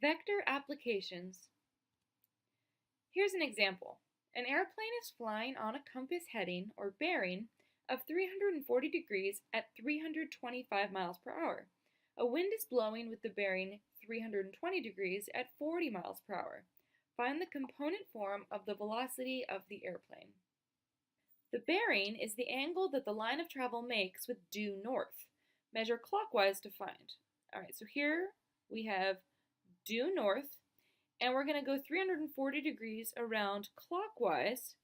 Vector applications. Here's an example. An airplane is flying on a compass heading or bearing of 340 degrees at 325 miles per hour. A wind is blowing with the bearing 320 degrees at 40 miles per hour. Find the component form of the velocity of the airplane. The bearing is the angle that the line of travel makes with due north. Measure clockwise to find. All right, so here we have due north, and we're going to go 340 degrees around clockwise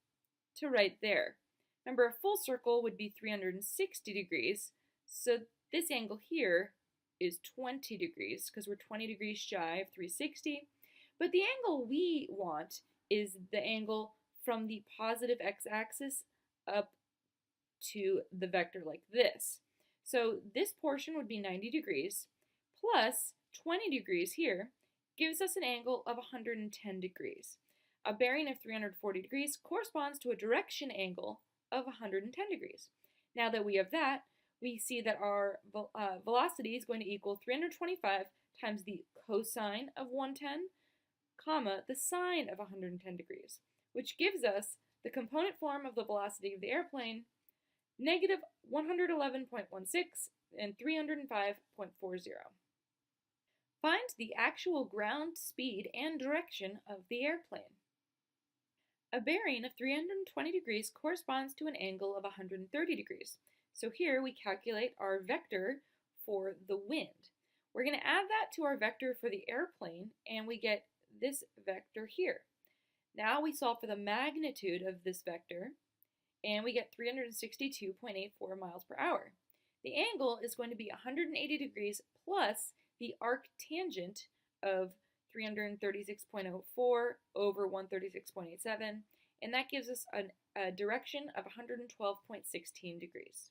to right there. Remember, a full circle would be 360 degrees, so this angle here is 20 degrees because we're 20 degrees shy of 360. But the angle we want is the angle from the positive x-axis up to the vector like this. So this portion would be 90 degrees plus 20 degrees here gives us an angle of 110 degrees. A bearing of 340 degrees corresponds to a direction angle of 110 degrees. Now that we have that, we see that our velocity is going to equal 325 times the cosine of 110, comma, the sine of 110 degrees, which gives us the component form of the velocity of the airplane, negative 111.16 and 305.40. Find the actual ground speed and direction of the airplane. A bearing of 320 degrees corresponds to an angle of 130 degrees. So here we calculate our vector for the wind. We're going to add that to our vector for the airplane, and we get this vector here. Now we solve for the magnitude of this vector, and we get 362.84 miles per hour. The angle is going to be 180 degrees plus the arctangent of 336.04 over 136.87, and that gives us a direction of 112.16 degrees.